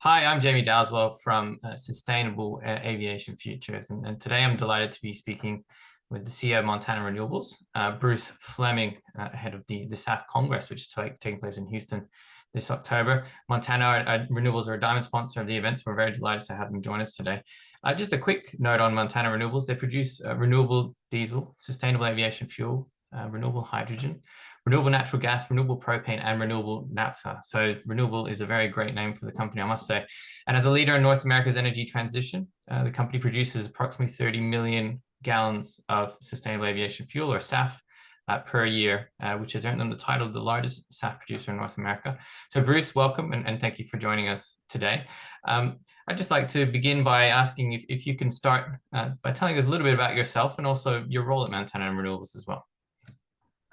Hi, I'm Jamie Dowswell from Sustainable Aviation Futures, and today I'm delighted to be speaking with the CEO of Montana Renewables, Bruce Fleming, ahead of the SAF Congress, which is taking place in Houston this October. Montana Renewables are a diamond sponsor of the event, so we're very delighted to have them join us today. Just a quick note on Montana Renewables. They produce renewable diesel, sustainable aviation fuel, renewable hydrogen, renewable natural gas, renewable propane, and renewable naphtha. So renewable is a very great name for the company, I must say. And as a leader in North America's energy transition, the company produces approximately 30 million gallons of sustainable aviation fuel, or SAF, per year, which has earned them the title of the largest SAF producer in North America. So Bruce, welcome, and thank you for joining us today. I'd just like to begin by asking if you can start by telling us a little bit about yourself and also your role at Montana Renewables as well.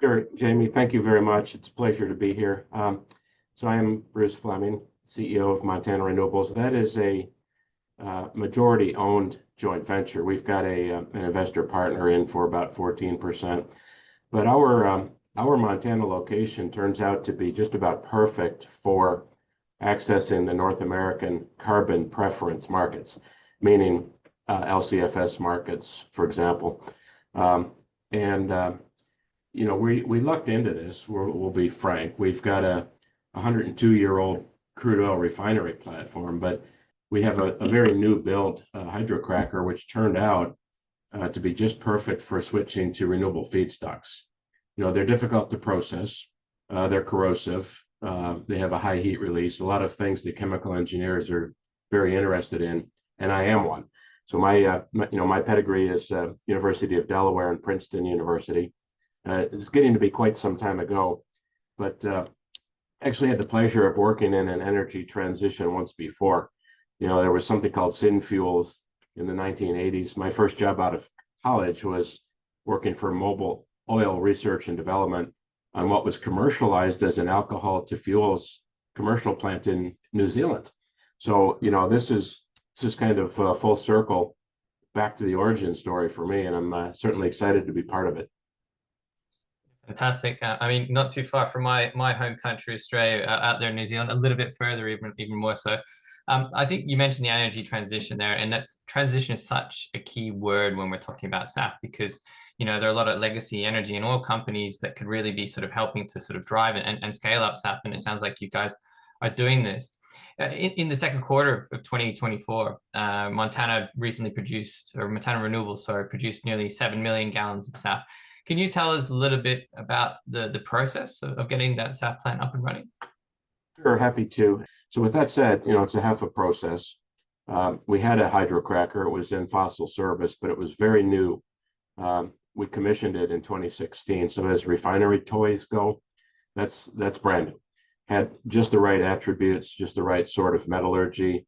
Sure, Jamie, thank you very much. It's a pleasure to be here. So I am Bruce Fleming, CEO of Montana Renewables. That is a majority-owned joint venture. We've got an investor partner in for about 14%. But our Montana location turns out to be just about perfect for accessing the North American carbon preference markets, meaning LCFS markets, for example. We looked into this. We'll be frank. We've got a 102-year-old crude oil refinery platform, but we have a very new build hydrocracker, which turned out to be just perfect for switching to renewable feedstocks. They're difficult to process. They're corrosive. They have a high heat release. A lot of things that chemical engineers are very interested in, and I am one. So my pedigree is University of Delaware and Princeton University. It's getting to be quite some time ago, but actually had the pleasure of working in an energy transition once before. There was something called synfuels in the 1980s. My first job out of college was working for Mobil Oil Research and Development on what was commercialized as an alcohol to fuels commercial plant in New Zealand. So, this is kind of full circle back to the origin story for me, and I'm certainly excited to be part of it. Fantastic. I mean, not too far from my home country, Australia, out there in New Zealand, a little bit further, even more so. I think you mentioned the energy transition there, and that's transition is such a key word when we're talking about SAF, because there are a lot of legacy energy and oil companies that could really be sort of helping to sort of drive and scale up SAF, and it sounds like you guys are doing this. In the second quarter of 2024, Montana Renewables, produced nearly 7 million gallons of SAF. Can you tell us a little bit about the process of getting that SAF plant up and running? Sure, happy to. So with that said, it's a half a process. We had a hydrocracker. It was in fossil service, but it was very new. We commissioned it in 2016. So as refinery toys go, that's brand new. Had just the right attributes, just the right sort of metallurgy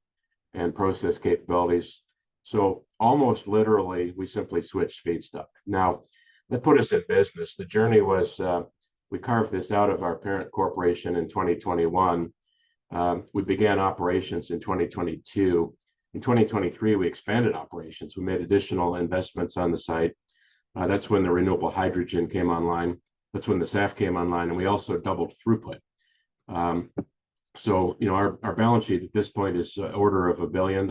and process capabilities. So almost literally, we simply switched feedstock. Now, that put us in business. The journey was, we carved this out of our parent corporation in 2021. We began operations in 2022. In 2023, we expanded operations. We made additional investments on the site. That's when the renewable hydrogen came online. That's when the SAF came online, and we also doubled throughput. So, our balance sheet at this point is order of $1 billion.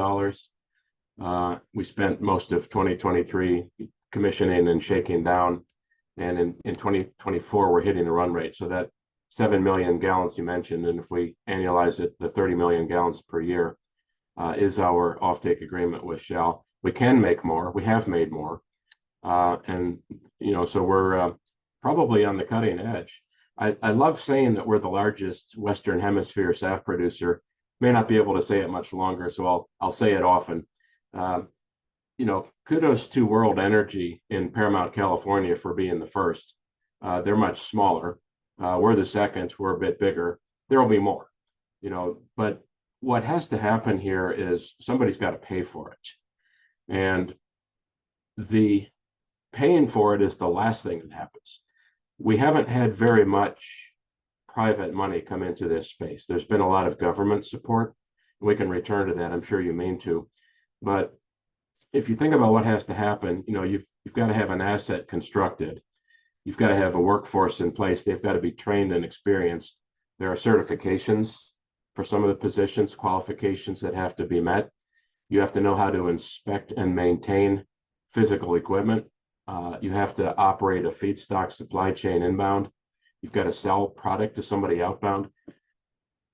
We spent most of 2023 commissioning and shaking down, and in 2024 we're hitting the run rate. So that 7 million gallons you mentioned, and if we annualize it, the 30 million gallons per year is our offtake agreement with Shell. We can make more. We have made more, so we're probably on the cutting edge. I love saying that we're the largest Western Hemisphere SAF producer. May not be able to say it much longer, so I'll say it often. Kudos to World Energy in Paramount, California for being the first. They're much smaller. We're the second. We're a bit bigger. There will be more, but what has to happen here is somebody's got to pay for it. And the paying for it is the last thing that happens. We haven't had very much private money come into this space. There's been a lot of government support. We can return to that. I'm sure you mean to. But if you think about what has to happen, you've got to have an asset constructed. You've got to have a workforce in place. They've got to be trained and experienced. There are certifications for some of the positions, qualifications that have to be met. You have to know how to inspect and maintain physical equipment. You have to operate a feedstock supply chain inbound. You've got to sell product to somebody outbound.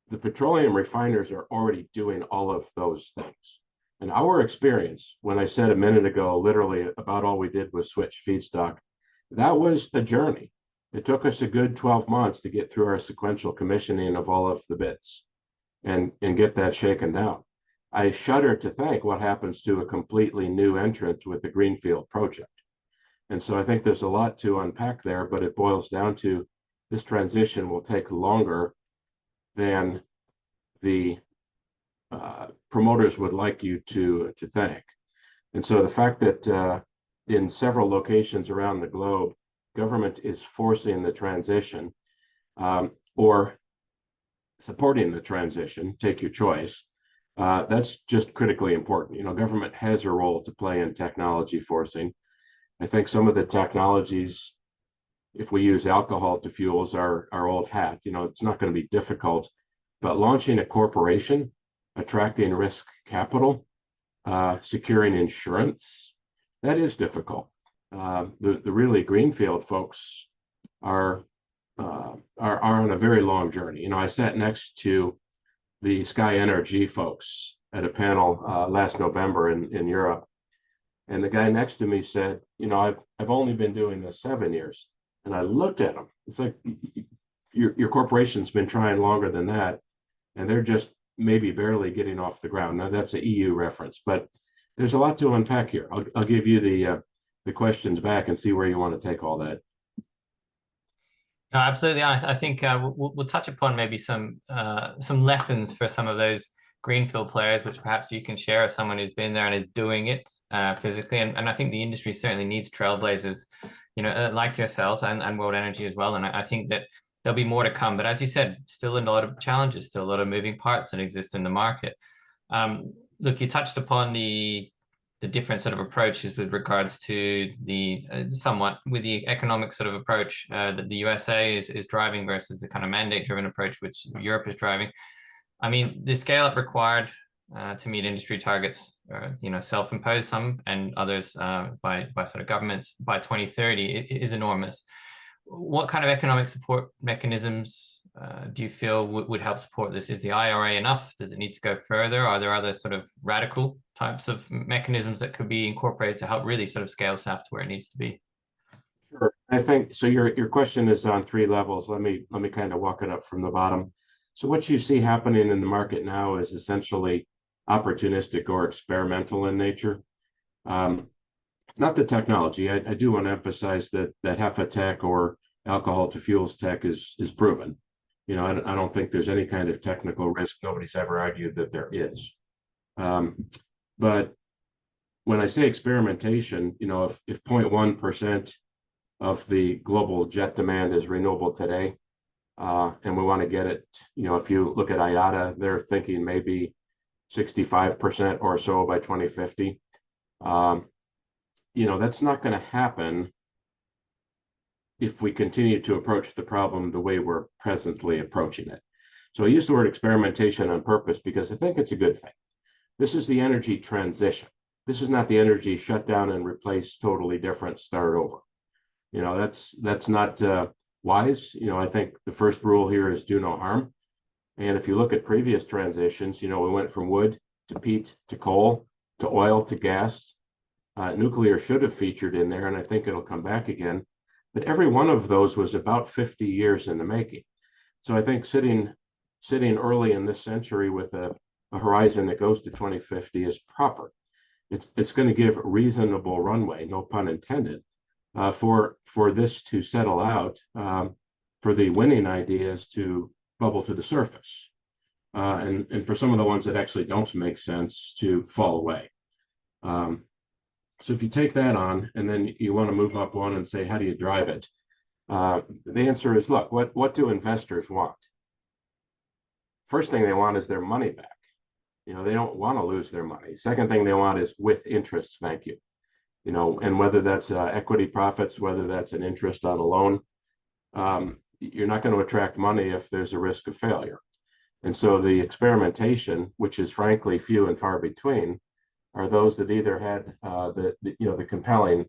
The petroleum refiners are already doing all of those things. And our experience, when I said a minute ago, literally about all we did was switch feedstock, that was a journey. It took us a good 12 months to get through our sequential commissioning of all of the bits and get that shaken down. I shudder to think what happens to a completely new entrant with the Greenfield project. And so I think there's a lot to unpack there, but it boils down to this transition will take longer than the promoters would like you to think. And so the fact that in several locations around the globe, government is forcing the transition or supporting the transition, take your choice, that's just critically important. You know, government has a role to play in technology forcing. I think some of the technologies, if we use alcohol to fuels our old hat, you know, it's not going to be difficult, but launching a corporation, attracting risk capital, securing insurance, that is difficult. The really greenfield folks are on a very long journey. You know, I sat next to the Sky Energy folks at a panel last November in Europe, and the guy next to me said, "You know, I've only been doing this 7 years." And I looked at him. It's like your corporation's been trying longer than that, and they're just maybe barely getting off the ground. Now that's an EU reference, but there's a lot to unpack here. I'll give you the questions back and see where you want to take all that. No, absolutely. I think we'll touch upon maybe some lessons for some of those greenfield players, which perhaps you can share as someone who's been there and is doing it physically. And I think the industry certainly needs trailblazers, you know, like yourselves and World Energy as well. And I think that there'll be more to come. But as you said, still a lot of challenges, still a lot of moving parts that exist in the market. Look, you touched upon the different sort of approaches with regards to the somewhat with the economic sort of approach that the USA is driving versus the kind of mandate-driven approach which Europe is driving. I mean, the scale-up required to meet industry targets, you know, self-imposed some and others by sort of governments by 2030 is enormous. What kind of economic support mechanisms do you feel would help support this? Is the IRA enough? Does it need to go further? Are there other sort of radical types of mechanisms that could be incorporated to help really sort of scale SAF to where it needs to be? Sure. I think so. Your question is on 3 levels. Let me kind of walk it up from the bottom. So what you see happening in the market now is essentially opportunistic or experimental in nature. Not the technology. I do want to emphasize that HEFA tech or alcohol to fuels tech is proven. You know, I don't think there's any kind of technical risk. Nobody's ever argued that there is. But when I say experimentation, you know, if 0.1% of the global jet demand is renewable today, and we want to get it, you know, if you look at IATA, they're thinking maybe 65% or so by 2050. You know, that's not going to happen if we continue to approach the problem the way we're presently approaching it. So I use the word experimentation on purpose because I think it's a good thing. This is the energy transition. This is not the energy shut down and replace, totally different, start over. You know, that's not wise. You know, I think the first rule here is do no harm. And if you look at previous transitions, you know, we went from wood to peat to coal to oil to gas. Nuclear should have featured in there, and I think it'll come back again. But every one of those was about 50 years in the making. So I think sitting early in this century with a horizon that goes to 2050 is proper. It's going to give reasonable runway, no pun intended, for this to settle out, for the winning ideas to bubble to the surface, and for some of the ones that actually don't make sense to fall away. So if you take that on and then you want to move up one and say, how do you drive it? The answer is, look, what do investors want? First thing they want is their money back. You know, they don't want to lose their money. Second thing they want is with interest, thank you. You know, and whether that's equity profits, whether that's an interest on a loan, you're not going to attract money if there's a risk of failure. And so the experimentation, which is frankly few and far between, are those that either had the compelling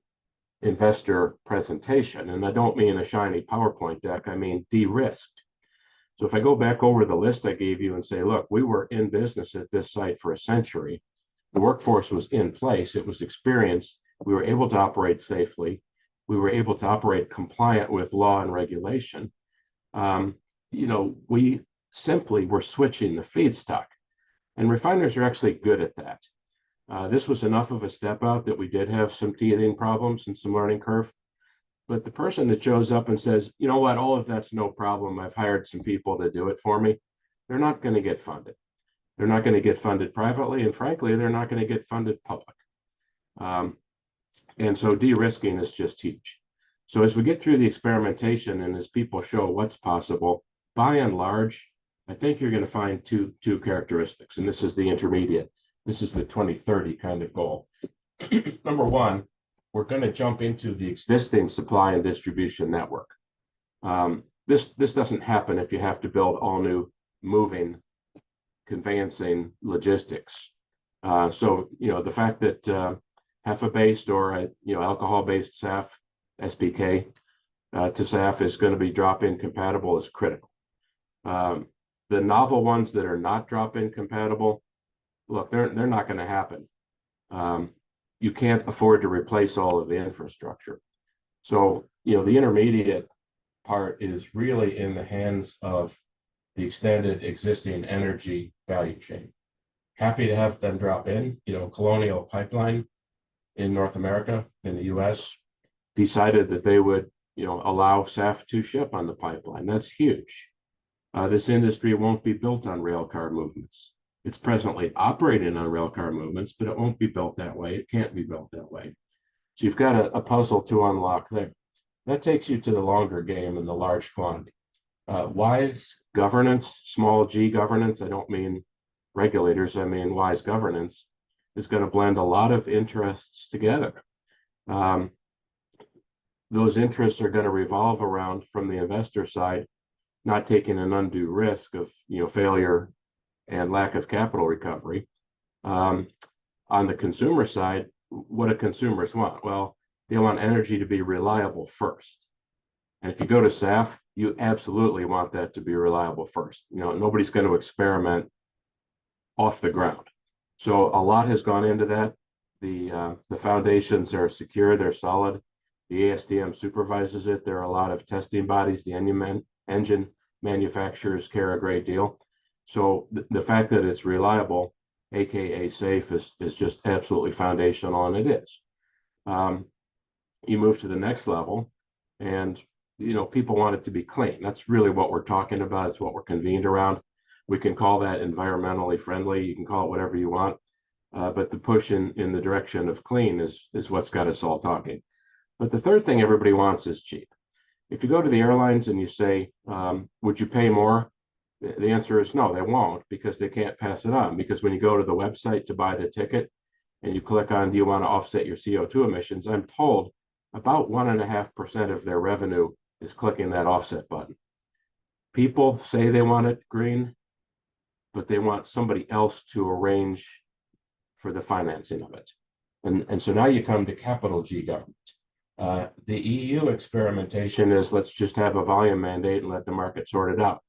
investor presentation. And I don't mean a shiny PowerPoint deck, I mean de-risked. So if I go back over the list I gave you and say, look, we were in business at this site for a century. The workforce was in place. It was experienced. We were able to operate safely. We were able to operate compliant with law and regulation. We simply were switching the feedstock. And refiners are actually good at that. This was enough of a step out that we did have some teething problems and some learning curve. But the person that shows up and says, you know what, all of that's no problem, I've hired some people to do it for me, they're not going to get funded. They're not going to get funded privately, and frankly, they're not going to get funded public. And so de-risking is just huge. So as we get through the experimentation and as people show what's possible, by and large, I think you're going to find two characteristics, and this is the intermediate. This is the 2030 kind of goal. Number one, we're going to jump into the existing supply and distribution network. This doesn't happen if you have to build all new moving, conveyancing logistics. So the fact that HEFA-based or alcohol-based SAF, SPK to SAF is going to be drop-in compatible is critical. The novel ones that are not drop-in compatible, look, they're not going to happen. You can't afford to replace all of the infrastructure. So, the intermediate part is really in the hands of the extended existing energy value chain. Happy to have them drop in. Colonial Pipeline in North America, in the US, decided that they would, allow SAF to ship on the pipeline. That's huge. This industry won't be built on rail car movements. It's presently operating on railcar movements, but it won't be built that way. It can't be built that way. So you've got a puzzle to unlock there. That takes you to the longer game and the large quantity. Wise governance, small g governance, I don't mean regulators, I mean wise governance, is going to blend a lot of interests together. Those interests are going to revolve around, from the investor side, not taking an undue risk of failure and lack of capital recovery. On the consumer side, what do consumers want? Well, they want energy to be reliable first. And if you go to SAF, you absolutely want that to be reliable first. Nobody's going to experiment off the ground. So a lot has gone into that. The foundations are secure, they're solid. The ASTM supervises it. There are a lot of testing bodies. The engine manufacturers care a great deal. So the fact that it's reliable, AKA safe, is just absolutely foundational, and it is. You move to the next level, and people want it to be clean. That's really what we're talking about. It's what we're convened around. We can call that environmentally friendly. You can call it whatever you want, but the push in the direction of clean is what's got us all talking. But the third thing everybody wants is cheap. If you go to the airlines and you say, would you pay more? The answer is no, they won't, because they can't pass it on. Because when you go to the website to buy the ticket and you click on, do you want to offset your CO2 emissions? I'm told about 1.5% of their revenue is clicking that offset button. People say they want it green, but they want somebody else to arrange for the financing of it. And so now you come to capital G government. The EU experimentation is, let's just have a volume mandate and let the market sort it out.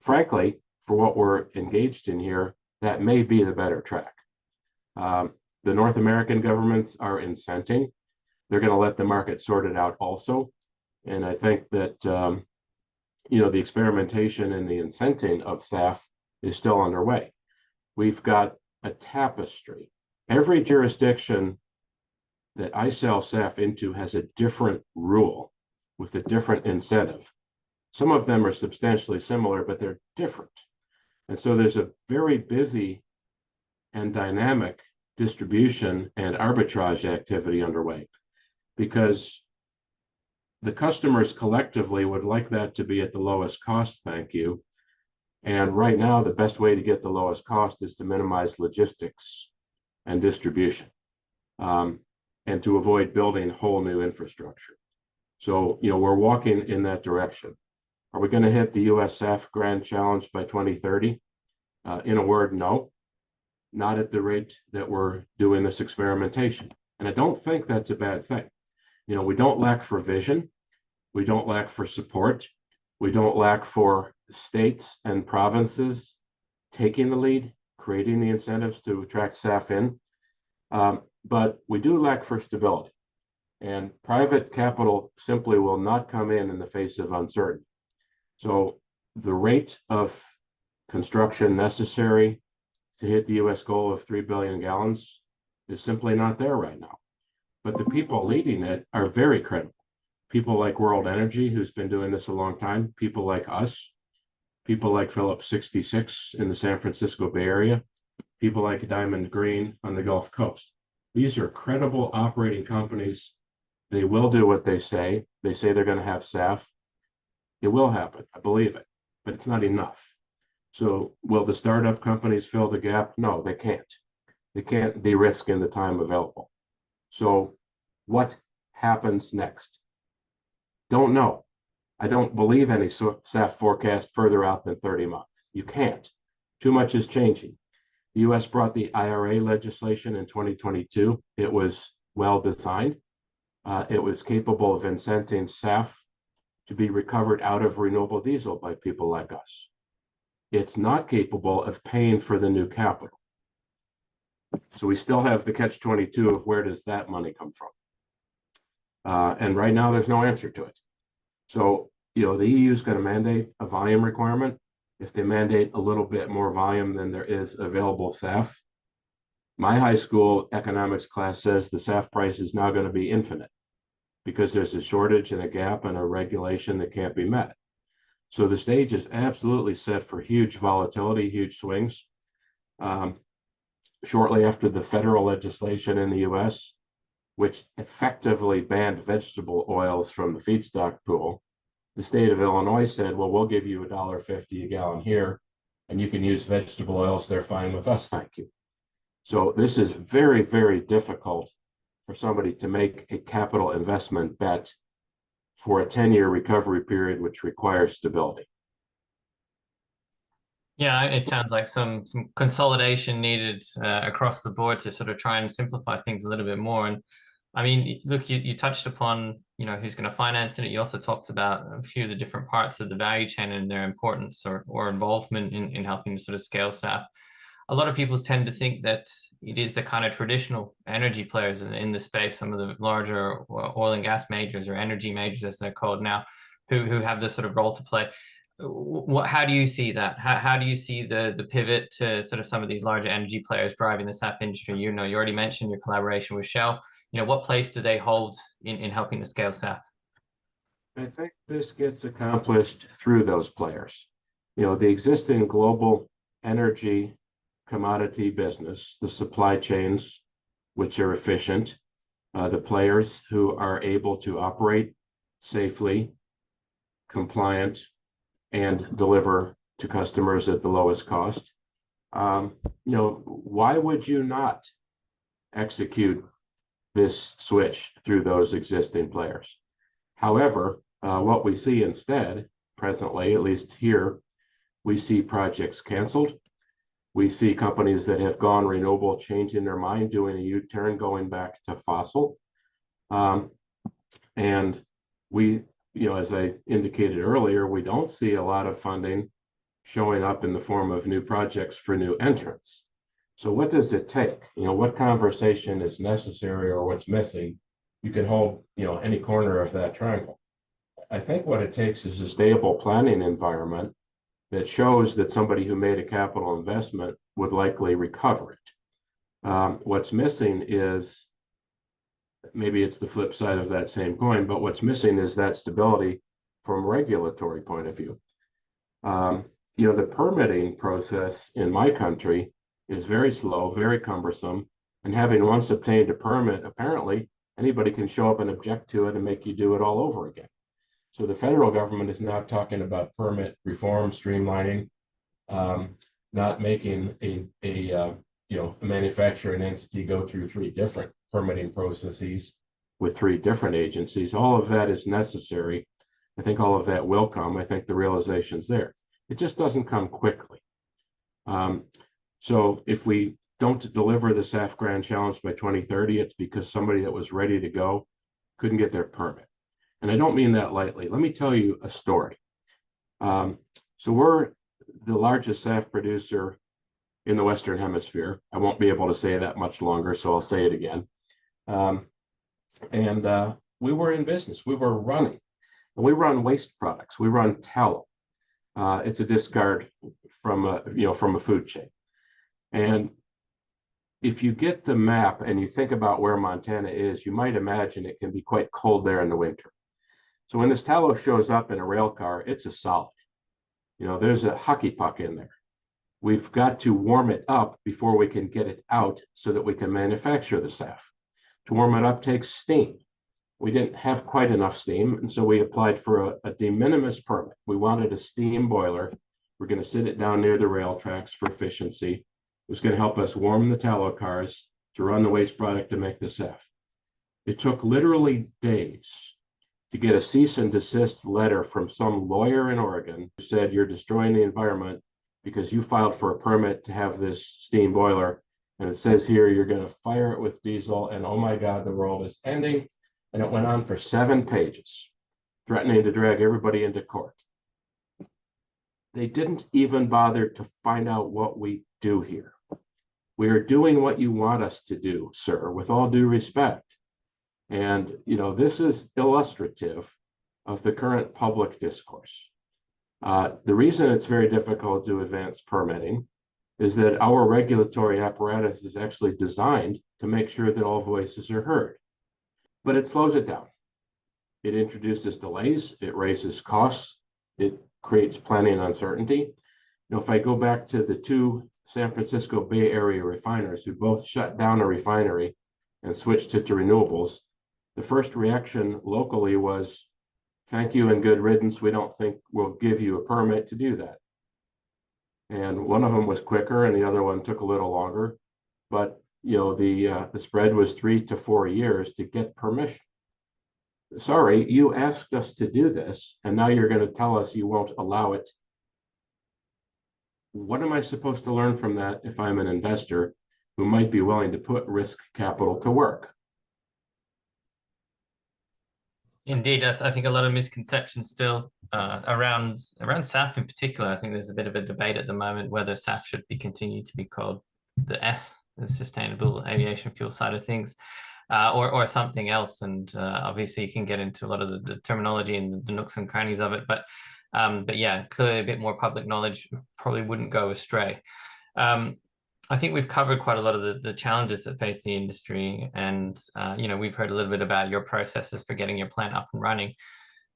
Frankly, for what we're engaged in here, that may be the better track. The North American governments are incenting. They're going to let the market sort it out also. And I think that, the experimentation and the incenting of SAF is still underway. We've got a tapestry. Every jurisdiction that I sell SAF into has a different rule with a different incentive. Some of them are substantially similar, but they're different. And so there's a very busy and dynamic distribution and arbitrage activity underway, because the customers collectively would like that to be at the lowest cost, thank you. And right now, the best way to get the lowest cost is to minimize logistics and distribution, and to avoid building whole new infrastructure. So, we're walking in that direction. Are we going to hit the US SAF Grand Challenge by 2030? In a word, no, not at the rate that we're doing this experimentation. And I don't think that's a bad thing. We don't lack for vision. We don't lack for support. We don't lack for states and provinces taking the lead, creating the incentives to attract SAF in. But we do lack for stability. And private capital simply will not come in the face of uncertainty. So the rate of construction necessary to hit the US goal of 3 billion gallons is simply not there right now. But the people leading it are very credible. People like World Energy, who's been doing this a long time, people like us, people like Phillips 66 in the San Francisco Bay Area, people like Diamond Green on the Gulf Coast. These are credible operating companies. They will do what they say. They say they're going to have SAF. It will happen. I believe it, but it's not enough. So will the startup companies fill the gap? No, they can't. They can't de-risk in the time available. So what happens next? Don't know. I don't believe any SAF forecast further out than 30 months. You can't. Too much is changing. The US brought the IRA legislation in 2022. It was well designed. It was capable of incenting SAF to be recovered out of renewable diesel by people like us. It's not capable of paying for the new capital. So we still have the catch-22 of where does that money come from? And right now there's no answer to it. So, the EU is going to mandate a volume requirement. If they mandate a little bit more volume than there is available SAF, my high school economics class says the SAF price is now going to be infinite because there's a shortage and a gap and a regulation that can't be met. So the stage is absolutely set for huge volatility, huge swings. Shortly after the federal legislation in the US, which effectively banned vegetable oils from the feedstock pool, the state of Illinois said, well, we'll give you $1.50 a gallon here, and you can use vegetable oils. They're fine with us, thank you. So this is very, very difficult for somebody to make a capital investment bet for a 10-year recovery period, which requires stability. Yeah, it sounds like some consolidation needed across the board to sort of try and simplify things a little bit more. And I mean, look, you touched upon, who's going to finance it. You also talked about a few of the different parts of the value chain and their importance or involvement in helping to sort of scale SAF. A lot of people tend to think that it is the kind of traditional energy players in the space, some of the larger oil and gas majors or energy majors, as they're called now, who have this sort of role to play. How do you see that? How do you see the pivot to sort of some of these larger energy players driving the SAF industry? You already mentioned your collaboration with Shell. What place do they hold in helping to scale SAF? I think this gets accomplished through those players. The existing global energy commodity business, the supply chains, which are efficient, the players who are able to operate safely, compliant, and deliver to customers at the lowest cost. Why would you not execute this switch through those existing players? However, what we see instead, presently, at least here, we see projects canceled. We see companies that have gone renewable changing their mind, doing a U-turn, going back to fossil. And we, as I indicated earlier, we don't see a lot of funding showing up in the form of new projects for new entrants. So what does it take? What conversation is necessary or what's missing? You can hold, any corner of that triangle. I think what it takes is a stable planning environment that shows that somebody who made a capital investment would likely recover it. What's missing is, maybe it's the flip side of that same coin, but what's missing is that stability from a regulatory point of view. The permitting process in my country is very slow, very cumbersome, and having once obtained a permit, apparently anybody can show up and object to it and make you do it all over again. So the federal government is now talking about permit reform, streamlining, not making a manufacturing entity go through 3 different permitting processes with 3 different agencies. All of that is necessary. I think all of that will come. I think the realization's there. It just doesn't come quickly. So if we don't deliver the SAF Grand Challenge by 2030, it's because somebody that was ready to go couldn't get their permit. And I don't mean that lightly. Let me tell you a story. So we're the largest SAF producer in the Western Hemisphere. I won't be able to say that much longer, so I'll say it again. We were in business. We were running. And we run waste products. We run tallow. It's a discard from a food chain. And if you get the map and you think about where Montana is, you might imagine it can be quite cold there in the winter. So when this tallow shows up in a rail car, it's a solid. There's a hockey puck in there. We've got to warm it up before we can get it out so that we can manufacture the SAF. To warm it up takes steam. We didn't have quite enough steam, and so we applied for a de minimis permit. We wanted a steam boiler. We're going to sit it down near the rail tracks for efficiency. It was going to help us warm the tallow cars to run the waste product to make the SAF. It took literally days to get a cease and desist letter from some lawyer in Oregon who said, you're destroying the environment because you filed for a permit to have this steam boiler. And it says here, you're going to fire it with diesel. And oh my God, the world is ending. And it went on for 7 pages, threatening to drag everybody into court. They didn't even bother to find out what we do here. We are doing what you want us to do, sir, with all due respect. And, this is illustrative of the current public discourse. The reason it's very difficult to advance permitting is that our regulatory apparatus is actually designed to make sure that all voices are heard. But it slows it down. It introduces delays, it raises costs, it creates planning uncertainty. If I go back to the 2 San Francisco Bay Area refiners who both shut down a refinery and switched it to renewables, the first reaction locally was, thank you and good riddance. We don't think we'll give you a permit to do that. And one of them was quicker and the other one took a little longer. But the spread was 3 to 4 years to get permission. Sorry, you asked us to do this, and now you're going to tell us you won't allow it. What am I supposed to learn from that if I'm an investor who might be willing to put risk capital to work? Indeed, I think a lot of misconceptions still around SAF in particular. I think there's a bit of a debate at the moment whether SAF should be continued to be called the S, the sustainable aviation fuel side of things, or something else. And obviously you can get into a lot of the terminology and the nooks and crannies of it, but yeah, clearly a bit more public knowledge probably wouldn't go astray. I think we've covered quite a lot of the challenges that face the industry, and we've heard a little bit about your processes for getting your plant up and running.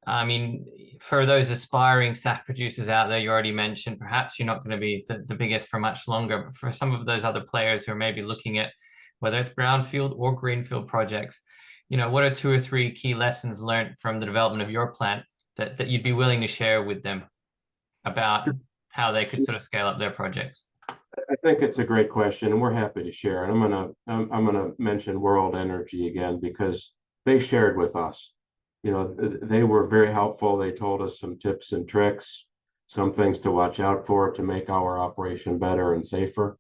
I mean, for those aspiring SAF producers out there, you already mentioned, perhaps you're not going to be the biggest for much longer, but for some of those other players who are maybe looking at whether it's brownfield or greenfield projects, what are 2 or 3 key lessons learned from the development of your plant that you'd be willing to share with them about how they could sort of scale up their projects? I think it's a great question, and we're happy to share. And I'm gonna mention World Energy again because they shared with us. They were very helpful. They told us some tips and tricks, some things to watch out for to make our operation better and safer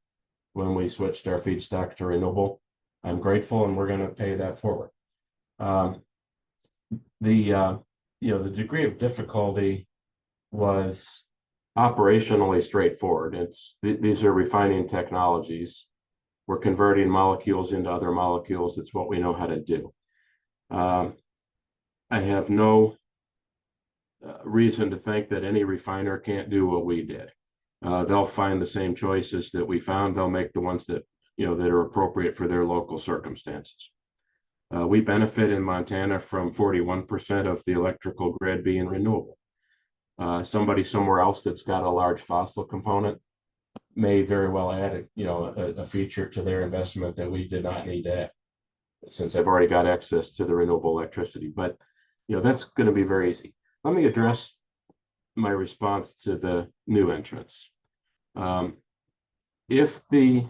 when we switched our feedstock to renewable. I'm grateful, and we're going to pay that forward. The degree of difficulty was operationally straightforward. These are refining technologies. We're converting molecules into other molecules. It's what we know how to do. I have no reason to think that any refiner can't do what we did. They'll find the same choices that we found. They'll make the ones that are appropriate for their local circumstances. We benefit in Montana from 41% of the electrical grid being renewable. Somebody somewhere else that's got a large fossil component may very well add a feature to their investment that we did not need to add, since I've already got access to the renewable electricity. But that's going to be very easy. Let me address my response to the new entrants. If the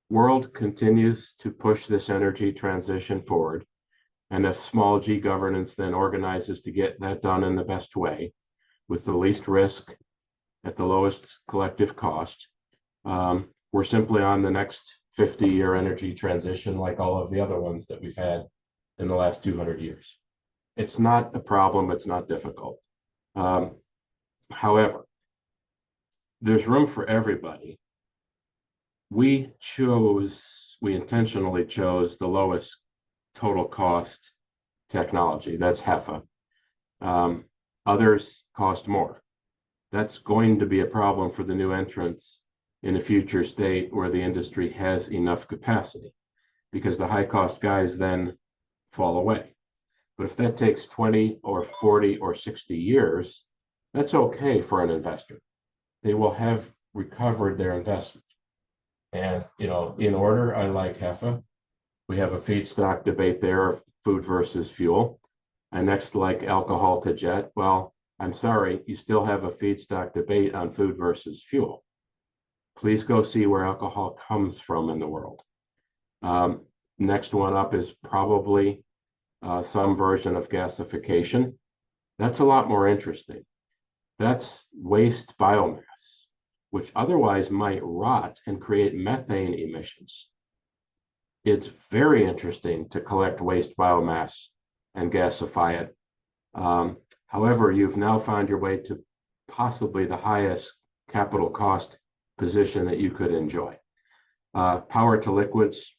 world continues to push this energy transition forward, and if small g governance then organizes to get that done in the best way, with the least risk at the lowest collective cost, We're simply on the next 50-year energy transition like all of the other ones that we've had in the last 200 years. It's not a problem. It's not difficult. However, there's room for everybody. We intentionally chose the lowest total cost technology. That's HEFA. Others cost more. That's going to be a problem for the new entrants in a future state where the industry has enough capacity, because the high cost guys then fall away. But if that takes 20 or 40 or 60 years, that's okay for an investor. They will have recovered their investment. And, in order, I like HEFA. We have a feedstock debate there, food versus fuel. I next like alcohol to jet. Well, I'm sorry, you still have a feedstock debate on food versus fuel. Please go see where alcohol comes from in the world. Next one up is probably some version of gasification. That's a lot more interesting. That's waste biomass, which otherwise might rot and create methane emissions. It's very interesting to collect waste biomass and gasify it. However, you've now found your way to possibly the highest capital cost position that you could enjoy. Power to liquids.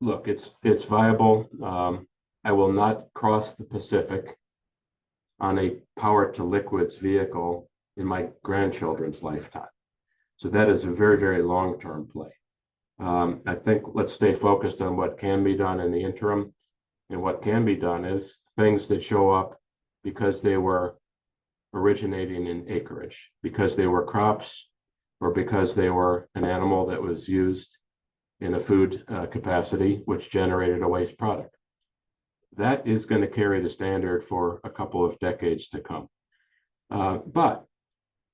Look, it's viable. I will not cross the Pacific on a power to liquids vehicle in my grandchildren's lifetime. So that is a very, very long-term play. I think let's stay focused on what can be done in the interim. And what can be done is things that show up because they were originating in acreage, because they were crops, or because they were an animal that was used in a food capacity, which generated a waste product. That is going to carry the standard for a couple of decades to come. But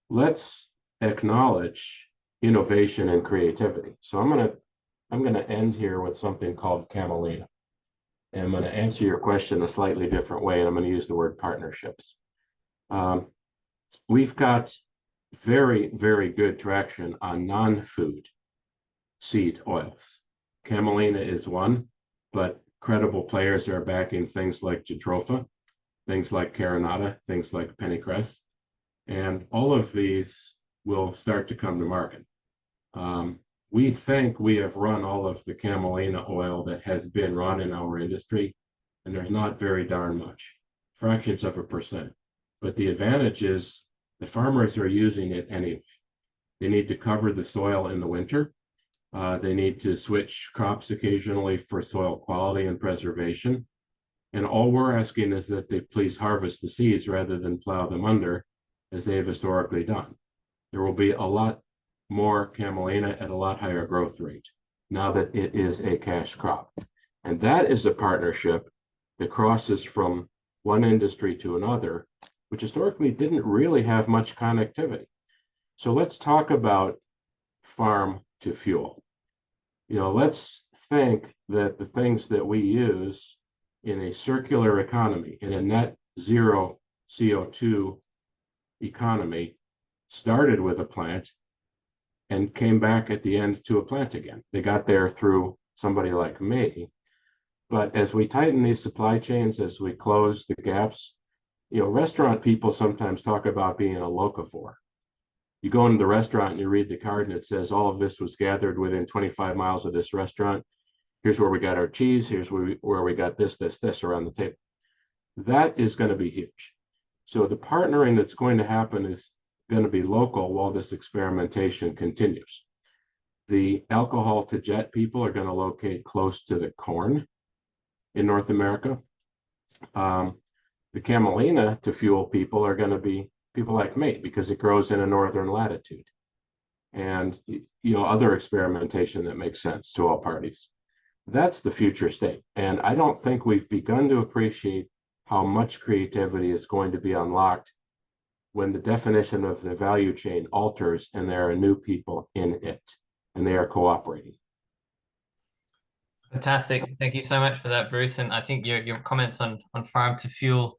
let's acknowledge innovation and creativity. So I'm gonna end here with something called Camelina. And I'm going to answer your question a slightly different way, and I'm going to use the word partnerships. We've got very, very good traction on non-food seed oils. Camelina is one, but credible players are backing things like Jatropha, things like Carinata, things like pennycress, and all of these will start to come to market. We think we have run all of the Camelina oil that has been run in our industry, and there's not very darn much, fractions of a percent. But the advantage is the farmers are using it anyway. They need to cover the soil in the winter. They need to switch crops occasionally for soil quality and preservation. And all we're asking is that they please harvest the seeds rather than plow them under, as they have historically done. There will be a lot more Camelina at a lot higher growth rate now that it is a cash crop. And that is a partnership that crosses from one industry to another, which historically didn't really have much connectivity. So let's talk about farm to fuel. Let's think that the things that we use in a circular economy, in a net zero CO2 economy, started with a plant and came back at the end to a plant again. They got there through somebody like me. But as we tighten these supply chains, as we close the gaps, restaurant people sometimes talk about being a locavore. You go into the restaurant and you read the card and it says all of this was gathered within 25 miles of this restaurant. Here's where we got our cheese. Here's where we got this around the table. That is going to be huge. So the partnering that's going to happen is going to be local while this experimentation continues. The alcohol to jet people are going to locate close to the corn in North America. The Camelina to fuel people are going to be people like me because it grows in a northern latitude. And other experimentation that makes sense to all parties. That's the future state. And I don't think we've begun to appreciate how much creativity is going to be unlocked when the definition of the value chain alters and there are new people in it and they are cooperating. Fantastic. Thank you so much for that, Bruce. And I think your comments on farm to fuel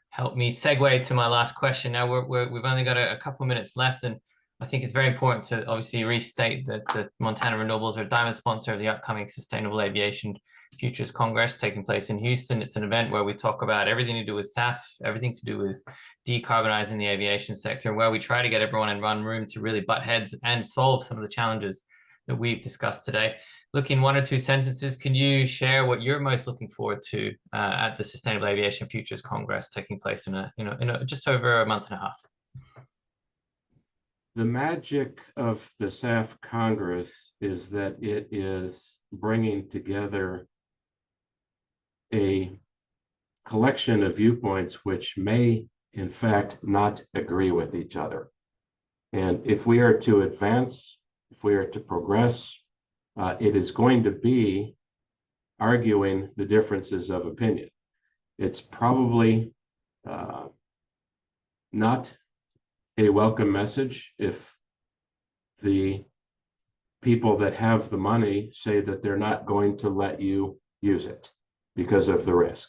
helped me segue to my last question. Now we've only got a couple of minutes left, and I think it's very important to obviously restate that the Montana Renewables are a diamond sponsor of the upcoming Sustainable Aviation Futures Congress taking place in Houston. It's an event where we talk about everything to do with SAF, everything to do with decarbonizing the aviation sector, where we try to get everyone in one room to really butt heads and solve some of the challenges that we've discussed today. Look, in 1 or 2 sentences, can you share what you're most looking forward to at the Sustainable Aviation Futures Congress taking place in just over a month and a half? The magic of the SAF Congress is that it is bringing together a collection of viewpoints which may, in fact, not agree with each other. And if we are to advance, if we are to progress, it is going to be arguing the differences of opinion. It's probably not a welcome message if the people that have the money say that they're not going to let you use it because of the risk.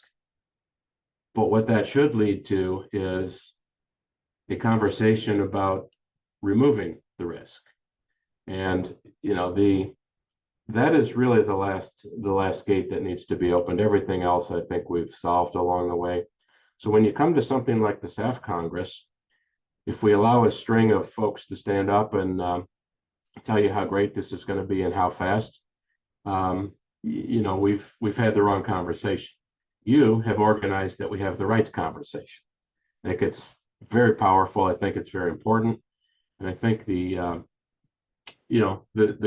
But what that should lead to is a conversation about removing the risk. And that is really the last gate that needs to be opened. Everything else I think we've solved along the way. So when you come to something like the SAF Congress, if we allow a string of folks to stand up and tell you how great this is going to be and how fast, we've had the wrong conversation. You have organized that we have the right conversation. I think it's very powerful. I think it's very important, and I think the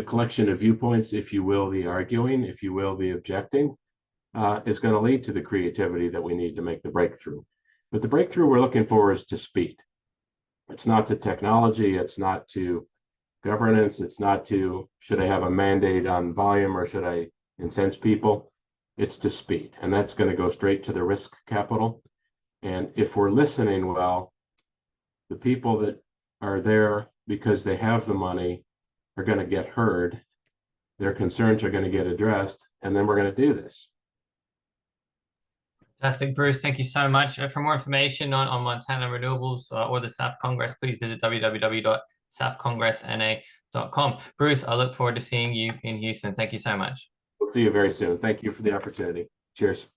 collection of viewpoints, if you will, the arguing, if you will, the objecting, is going to lead to the creativity that we need to make the breakthrough. But the breakthrough we're looking for is to speed. It's not to technology, it's not to governance, it's not to should I have a mandate on volume or should I incent people. It's to speed, and that's going to go straight to the risk capital. And if we're listening well, the people that are there because they have the money are going to get heard, their concerns are going to get addressed, and then we're going to do this. Fantastic, Bruce. Thank you so much. For more information on Montana Renewables or the SAF Congress, please visit www.safcongressna.com. Bruce, I look forward to seeing you in Houston. Thank you so much. We'll see you very soon. Thank you for the opportunity. Cheers.